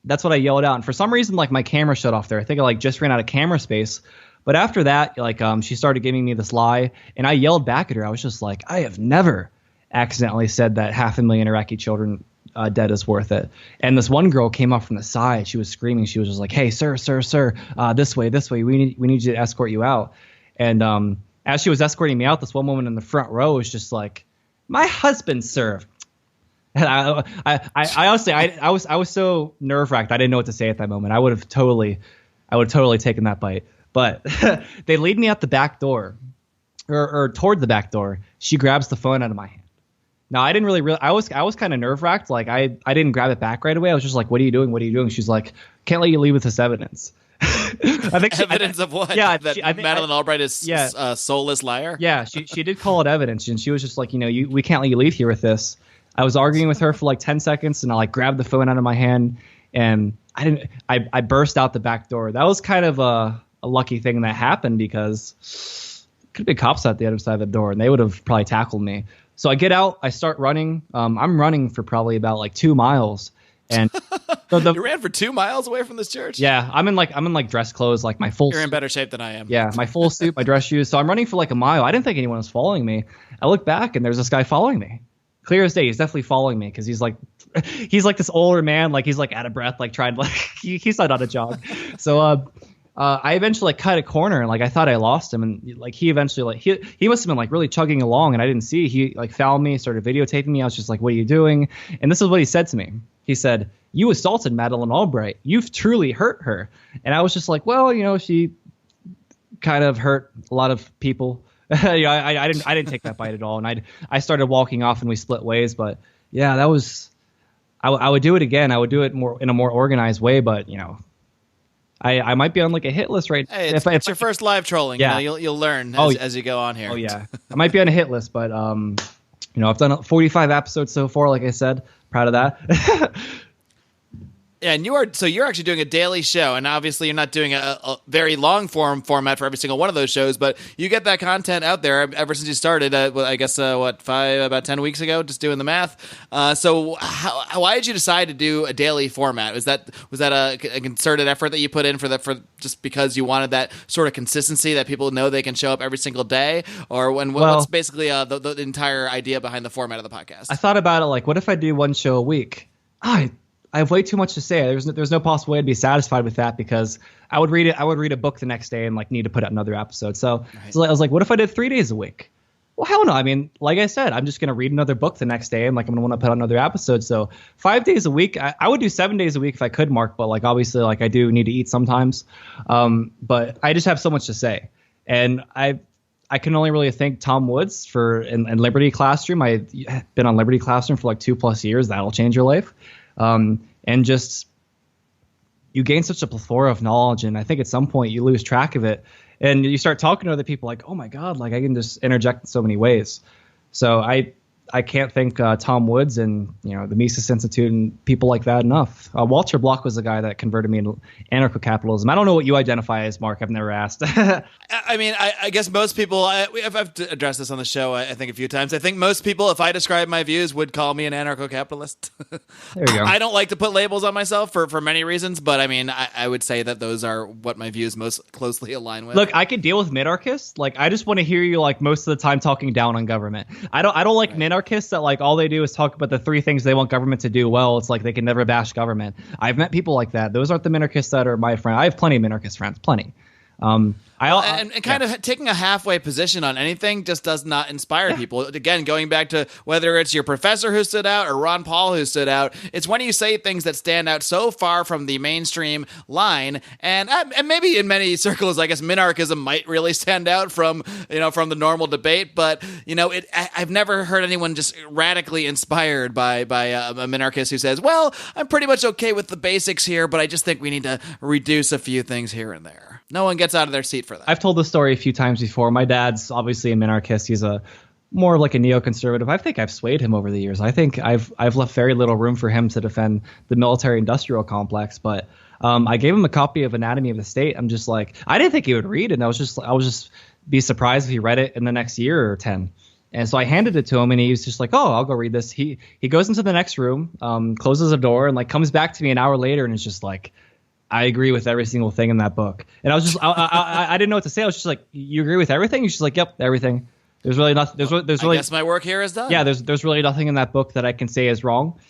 [SPEAKER 2] That's what I yelled out. And for some reason, like my camera shut off there. I think I just ran out of camera space. But after that, she started giving me this lie and I yelled back at her. I was just like, I have never accidentally said that 500,000 Iraqi children dead is worth it. And this one girl came up from the side. She was screaming. She was just like, hey, sir, this way. We need you to escort you out. And as she was escorting me out, this one woman in the front row was just like, my husband, sir. And I honestly, I was so nerve-wracked. I didn't know what to say at that moment. I would have totally taken that bite. But they lead me out the back door, or toward the back door. She grabs the phone out of my hand. Now I didn't really. I was kind of nerve-wracked. Like I didn't grab it back right away. I was just like, "What are you doing? What are you doing?" She's like, "Can't let you leave with this evidence." I think
[SPEAKER 1] evidence of what?
[SPEAKER 2] Yeah,
[SPEAKER 1] that Madeleine Albright is a soulless liar.
[SPEAKER 2] Yeah, she did call it evidence, and she was just like, we can't let you leave here with this. I was arguing with her for like 10 seconds, and I like grabbed the phone out of my hand, and I burst out the back door. That was kind of a lucky thing that happened, because could be cops at the other side of the door, and they would have probably tackled me. So I get out, I start running. I'm running for probably about like 2 miles. And
[SPEAKER 1] you ran for 2 miles away from this church?
[SPEAKER 2] Yeah, I'm in like dress clothes, like my full.
[SPEAKER 1] You're in better shape than I am.
[SPEAKER 2] Yeah, my full suit, my dress shoes. So I'm running for like a mile. I didn't think anyone was following me. I look back and there's this guy following me. Clear as day, he's definitely following me because he's like this older man, like he's like out of breath, like trying like he's not on a jog. So I eventually like cut a corner and like I thought I lost him, and like he eventually like he must have been like really chugging along and I didn't see. He like found me, started videotaping me. I was just like, "What are you doing?" And this is what he said to me. He said, "You assaulted Madeleine Albright. You've truly hurt her." And I was just like, "Well, she kind of hurt a lot of people." I didn't take that bite at all, and I started walking off and we split ways. But yeah, that was I would do it again. I would do it more in a more organized way, but I might be on like a hit list right now.
[SPEAKER 1] Hey, it's your first live trolling.
[SPEAKER 2] Yeah.
[SPEAKER 1] You'll learn as you go on here.
[SPEAKER 2] Oh yeah, I might be on a hit list, but I've done 45 episodes so far. Like I said, proud of that.
[SPEAKER 1] Yeah, and you're actually doing a daily show, and obviously you're not doing a very long format for every single one of those shows, but you get that content out there ever since you started. I guess about 10 weeks ago, just doing the math. So why did you decide to do a daily format? Was that a concerted effort that you put in for just because you wanted that sort of consistency that people know they can show up every single day, or what's basically the entire idea behind the format of the podcast?
[SPEAKER 2] I thought about it like, what if I do one show a week? I have way too much to say. There's no possible way to be satisfied with that, because I would read a book the next day and like need to put out another episode. So I was like, what if I did 3 days a week? Well, hell no. I mean, like I said, I'm just going to read another book the next day and like I'm going to want to put out another episode. So 5 days a week, I would do 7 days a week if I could, Mark, but like obviously like I do need to eat sometimes. But I just have so much to say. And I can only really thank Tom Woods in Liberty Classroom. I've been on Liberty Classroom for like 2+ years. That'll change your life. And just you gain such a plethora of knowledge, and I think at some point you lose track of it, and you start talking to other people like, oh my God, like I can just interject in so many ways. So I can't thank Tom Woods and the Mises Institute and people like that enough. Walter Block was the guy that converted me into anarcho-capitalism. I don't know what you identify as, Mark. I've never asked.
[SPEAKER 1] I mean, I guess most people, I've addressed this on the show, I think a few times. I think most people, if I describe my views, would call me an anarcho-capitalist.
[SPEAKER 2] There you go.
[SPEAKER 1] I don't like to put labels on myself for many reasons, but I mean, I would say that those are what my views most closely align with.
[SPEAKER 2] Look, I could deal with minarchists. Like, I just want to hear you like most of the time talking down on government. I don't like minarchists that like all they do is talk about the 3 things they want government to do well. It's like they can never bash government. I've met people like that. Those aren't the minarchists that are my friend. I have plenty of minarchist friends, plenty.
[SPEAKER 1] Of taking a halfway position on anything just does not inspire people. Again, going back to whether it's your professor who stood out or Ron Paul who stood out, it's when you say things that stand out so far from the mainstream line, and maybe in many circles, I guess minarchism might really stand out from the normal debate. But I've never heard anyone just radically inspired by a minarchist who says, "Well, I'm pretty much okay with the basics here, but I just think we need to reduce a few things here and there." No one gets out of their seat for that.
[SPEAKER 2] I've told this story a few times before. My dad's obviously a minarchist. He's more like a neoconservative. I think I've swayed him over the years. I think I've left very little room for him to defend the military-industrial complex. But I gave him a copy of Anatomy of the State. I'm just like, I didn't think he would read it. And I was just be surprised if he read it in the next year or 10. And so I handed it to him, and he was just like, "Oh, I'll go read this." He goes into the next room, closes the door, and like comes back to me an hour later, and is just like, I agree with every single thing in that book. And I was just, I didn't know what to say. I was just like, "You agree with everything?" He's just like, "Yep, everything." There's really nothing. There's really. I
[SPEAKER 1] guess my work here is done.
[SPEAKER 2] Yeah, there's really nothing in that book that I can say is wrong.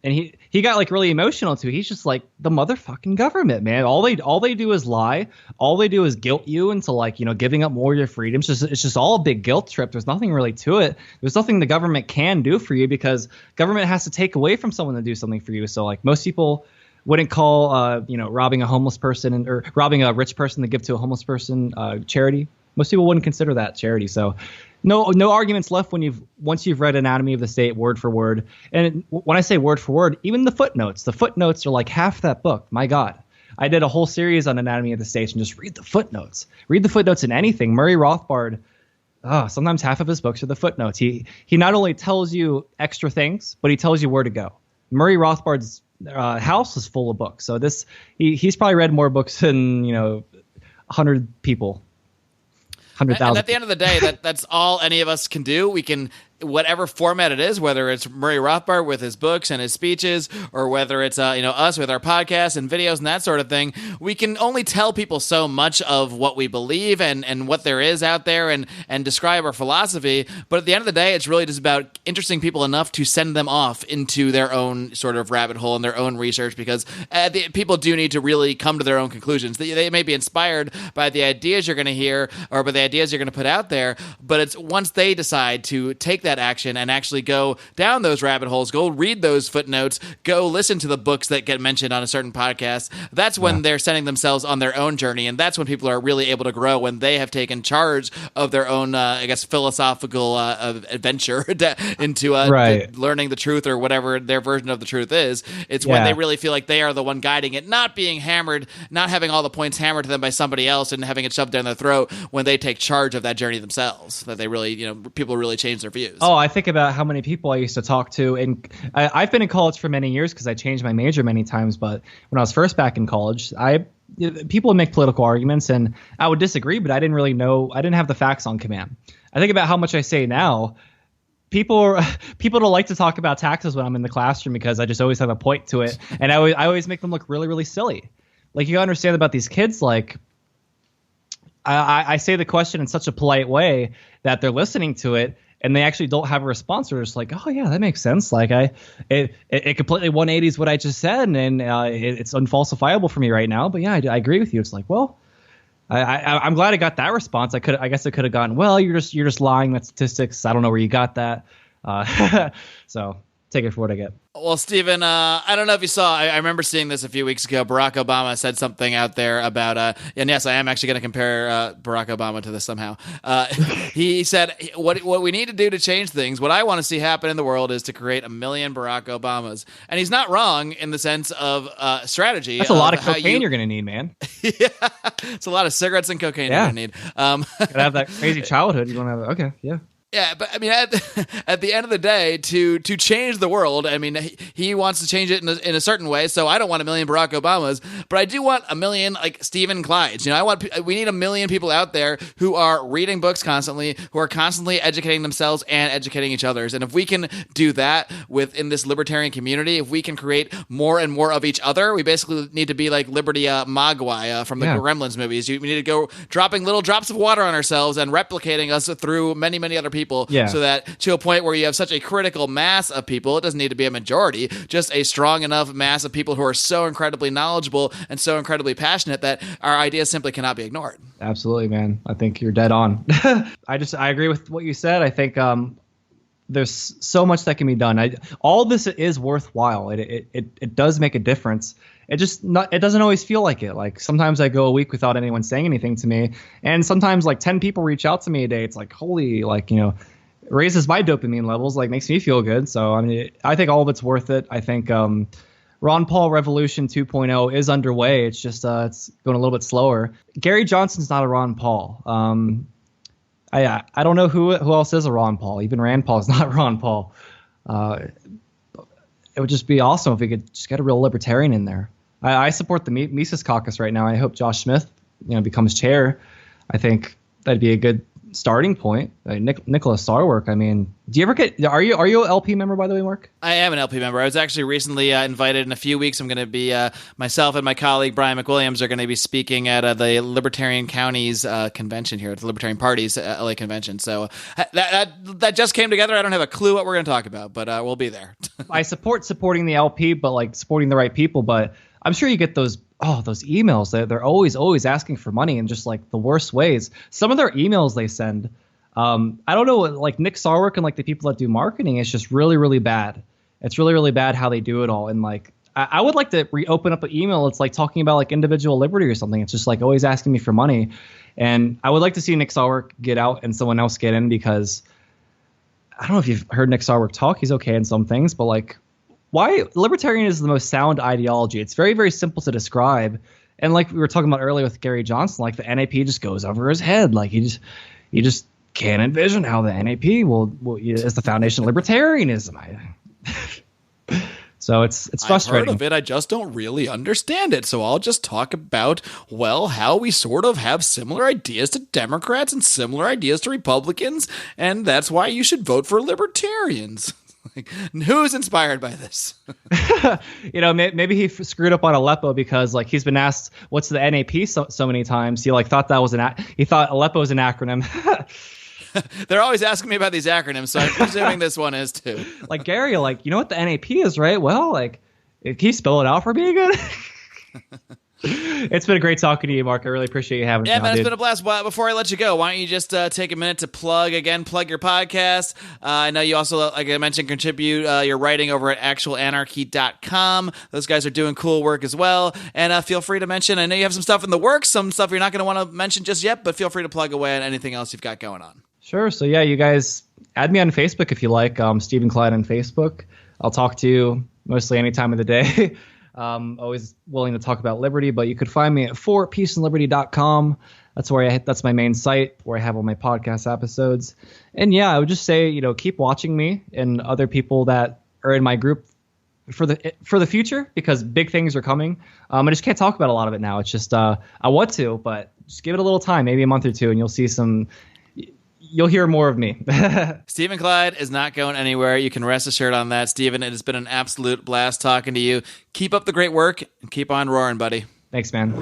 [SPEAKER 2] And he got like really emotional too. He's just like, the motherfucking government, man. All they do is lie. All they do is guilt you into like giving up more of your freedoms. It's just all a big guilt trip. There's nothing really to it. There's nothing the government can do for you, because government has to take away from someone to do something for you. So like most people wouldn't call robbing a homeless person or robbing a rich person to give to a homeless person charity. Most people wouldn't consider that charity. So no arguments left once you've read Anatomy of the State word for word. And when I say word for word, even the footnotes are like half that book. My God. I did a whole series on anatomy of the state and just read the footnotes. Read the footnotes in anything. Murray Rothbard, sometimes half of his books are the footnotes. He not only tells you extra things, but he tells you where to go. Murray Rothbard's house is full of books. So he's probably read more books than 100 people. 100,000.
[SPEAKER 1] And at the end of the day, that's all any of us can do. We can, whatever format it is, whether it's Murray Rothbard with his books and his speeches, or whether it's us with our podcasts and videos and that sort of thing, we can only tell people so much of what we believe and what there is out there and describe our philosophy. But at the end of the day, it's really just about interesting people enough to send them off into their own sort of rabbit hole and their own research, because people do need to really come to their own conclusions. They may be inspired by the ideas you're going to hear or by the ideas you're going to put out there, but it's once they decide to take that action and actually go down those rabbit holes, go read those footnotes, go listen to the books that get mentioned on a certain podcast, that's when they're sending themselves on their own journey, and that's when people are really able to grow, when they have taken charge of their own philosophical adventure into learning the truth, or whatever their version of the truth is. It's when they really feel like they are the one guiding it, not being hammered, not having all the points hammered to them by somebody else and having it shoved down their throat, when they take charge of that journey themselves, that they really, people really change their views.
[SPEAKER 2] Oh, I think about how many people I used to talk to, and I've been in college for many years because I changed my major many times. But when I was first back in college, people would make political arguments, and I would disagree, but I didn't really know. I didn't have the facts on command. I think about how much I say now. People don't like to talk about taxes when I'm in the classroom because I just always have a point to it, and I always make them look really, really silly. Like, you understand about these kids, like. I say the question in such a polite way that they're listening to it and they actually don't have a response. They're just like, oh yeah, that makes sense. Like it completely 180s what I just said, and it's unfalsifiable for me right now. But yeah, I agree with you. It's like, well, I'm glad I got that response. I guess I could have gone, well, you're just lying with statistics. I don't know where you got that. So take it for what I get.
[SPEAKER 1] Well, Steven, I don't know if you saw, I remember seeing this a few weeks ago. Barack Obama said something out there about, and yes, I am actually going to compare Barack Obama to this somehow. He said, what we need to do to change things, what I want to see happen in the world is to create 1 million Barack Obamas. And he's not wrong in the sense of strategy.
[SPEAKER 2] That's a lot of cocaine you're going to need, man.
[SPEAKER 1] Yeah, it's a lot of cigarettes and cocaine you're going to need.
[SPEAKER 2] Gotta have that crazy childhood. You want to have, okay, yeah.
[SPEAKER 1] Yeah, but I mean, at the end of the day, to change the world, I mean, he wants to change it in a certain way. So I don't want 1 million Barack Obamas, but I do want 1 million like Steven Clydes. We need 1 million people out there who are reading books constantly, who are constantly educating themselves and educating each others. And if we can do that within this libertarian community, if we can create more and more of each other, we basically need to be like Liberty Mogwai from the Gremlins movies. We need to go dropping little drops of water on ourselves and replicating us through many, many other people, so that to a point where you have such a critical mass of people, it doesn't need to be a majority, just a strong enough mass of people who are so incredibly knowledgeable and so incredibly passionate that our ideas simply cannot be ignored.
[SPEAKER 2] Absolutely, man. I think you're dead on. I agree with what you said. I think there's so much that can be done. All this is worthwhile. It does make a difference. It doesn't always feel like it. Like sometimes I go a week without anyone saying anything to me, and sometimes like 10 people reach out to me a day. It's like, holy, like, raises my dopamine levels, like makes me feel good. So I mean, I think all of it's worth it. I think Ron Paul Revolution 2.0 is underway. It's just it's going a little bit slower. Gary Johnson's not a Ron Paul. I don't know who else is a Ron Paul. Even Rand Paul's not Ron Paul. It would just be awesome if we could just get a real libertarian in there. I support the Mises Caucus right now. I hope Josh Smith, becomes chair. I think that'd be a good starting point. Nicholas Sarwark. I mean, do you ever are you an LP member, by the way, Mark?
[SPEAKER 1] I am an LP member. I was actually recently invited in a few weeks. I'm going to be myself and my colleague Brian McWilliams are going to be speaking at the Libertarian Counties convention here at the Libertarian Party's LA convention. So that just came together. I don't have a clue what we're going to talk about, but we'll be there.
[SPEAKER 2] I supporting the LP, but like supporting the right people. But I'm sure you get those emails. They're always asking for money in just like the worst ways. Some of their emails they send, I don't know, like Nick Sarwark and like the people that do marketing, it's just really, really bad. It's really, really bad how they do it all. And like, I would like to reopen up an email. It's like talking about like individual liberty or something. It's just like always asking me for money. And I would like to see Nick Sarwark get out and someone else get in, because I don't know if you've heard Nick Sarwark talk. He's okay in some things, but like, why libertarian is the most sound ideology. It's very, very simple to describe, And like we were talking about earlier with Gary Johnson, like the NAP just goes over his head. Like you just can't envision how the NAP will is the foundation of libertarianism. So it's frustrating.
[SPEAKER 1] I've heard of it. I just don't really understand it. So I'll just talk about, well, how we sort of have similar ideas to Democrats and similar ideas to Republicans. And that's why you should vote for libertarians. Like, who's inspired by this?
[SPEAKER 2] Maybe he screwed up on Aleppo because like he's been asked what's the NAP so many times. He like thought that was he thought Aleppo was an acronym.
[SPEAKER 1] They're always asking me about these acronyms, so I'm presuming this one is too.
[SPEAKER 2] Like Gary, like you know what the NAP is, right? Well, like can you spell it out for me again? It's been great talking to you, Mark. I really appreciate you having me.
[SPEAKER 1] Yeah, man, it's been a blast. Well, before I let you go, why don't you just take a minute to plug your podcast? I know you also, like I mentioned, contribute your writing over at actualanarchy.com. Those guys are doing cool work as well. And feel free to mention, I know you have some stuff in the works, some stuff you're not going to want to mention just yet, but feel free to plug away on anything else you've got going on.
[SPEAKER 2] Sure. So yeah, you guys add me on Facebook if you like. Steven Clyde on Facebook. I'll talk to you mostly any time of the day. Always willing to talk about liberty, but you could find me at forpeaceandliberty.com. That's my main site where I have all my podcast episodes. And yeah, I would just say, keep watching me and other people that are in my group for the future, because big things are coming. I just can't talk about a lot of it now. It's just, I want to, but just give it a little time, maybe a month or two, and you'll hear more of me.
[SPEAKER 1] Steven Clyde is not going anywhere. You can rest assured on that, Steven. It has been an absolute blast talking to you. Keep up the great work and keep on roaring, buddy.
[SPEAKER 2] Thanks, man.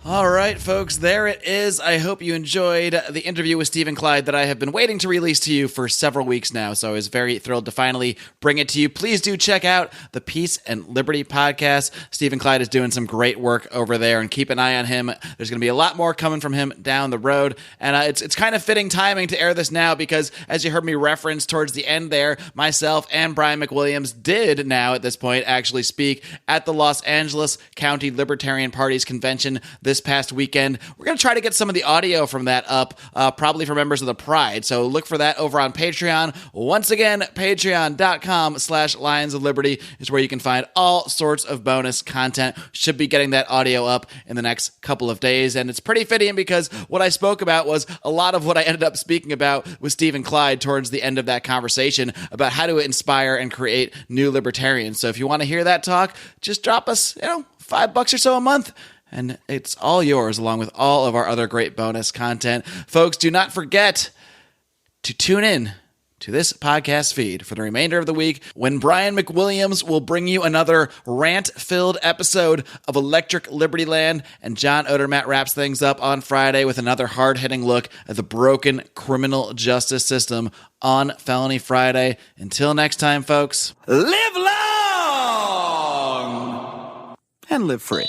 [SPEAKER 1] All right, folks, there it is. I hope you enjoyed the interview with Steven Clyde that I have been waiting to release to you for several weeks now, so I was very thrilled to finally bring it to you. Please do check out the Peace and Liberty podcast. Steven Clyde is doing some great work over there, and keep an eye on him. There's going to be a lot more coming from him down the road, and it's kind of fitting timing to air this now because, as you heard me reference towards the end there, myself and Brian McWilliams did now at this point actually speak at the Los Angeles County Libertarian Party's convention this past weekend. We're going to try to get some of the audio from that up, probably for members of the Pride. So look for that over on Patreon. Once again, patreon.com/Lions of Liberty is where you can find all sorts of bonus content. Should be getting that audio up in the next couple of days. And it's pretty fitting because what I spoke about was a lot of what I ended up speaking about with Steven Clyde towards the end of that conversation about how to inspire and create new libertarians. So if you want to hear that talk, just drop us, $5 or so a month, and it's all yours, along with all of our other great bonus content. Folks, do not forget to tune in to this podcast feed for the remainder of the week when Brian McWilliams will bring you another rant-filled episode of Electric Liberty Land, and John Odermatt wraps things up on Friday with another hard-hitting look at the broken criminal justice system on Felony Friday. Until next time, folks, live long and live free.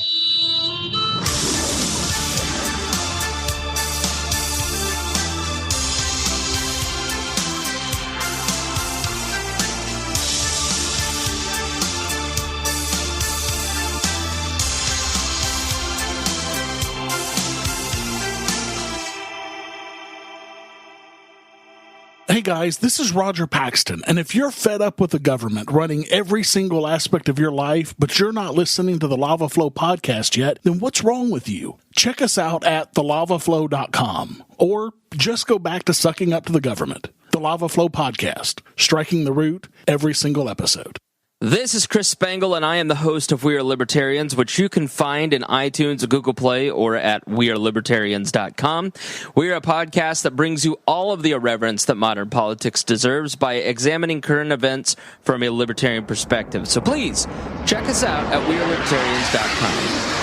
[SPEAKER 6] Hey guys, this is Roger Paxton, and if you're fed up with the government running every single aspect of your life, but you're not listening to the Lava Flow podcast yet, then what's wrong with you? Check us out at thelavaflow.com, or just go back to sucking up to the government. The Lava Flow podcast, striking the root every single episode.
[SPEAKER 7] This is Chris Spangle, and I am the host of We Are Libertarians, which you can find in iTunes, Google Play, or at wearelibertarians.com. We are a podcast that brings you all of the irreverence that modern politics deserves by examining current events from a libertarian perspective. So please, check us out at wearelibertarians.com.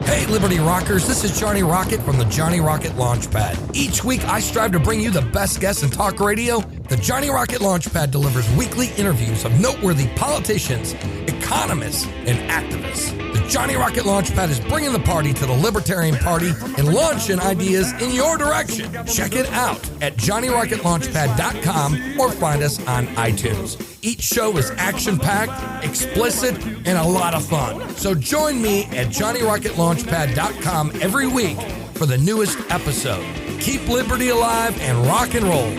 [SPEAKER 8] Hey, Liberty Rockers, this is Johnny Rocket from the Johnny Rocket Launchpad. Each week, I strive to bring you the best guests in talk radio. The Johnny Rocket Launchpad delivers weekly interviews of noteworthy politicians, economists, and activists. The Johnny Rocket Launchpad is bringing the party to the Libertarian Party and launching ideas in your direction. Check it out at JohnnyRocketLaunchpad.com or find us on iTunes. Each show is action-packed, explicit, and a lot of fun. So join me at JohnnyRocketLaunchpad.com every week for the newest episode. Keep liberty alive and rock and roll.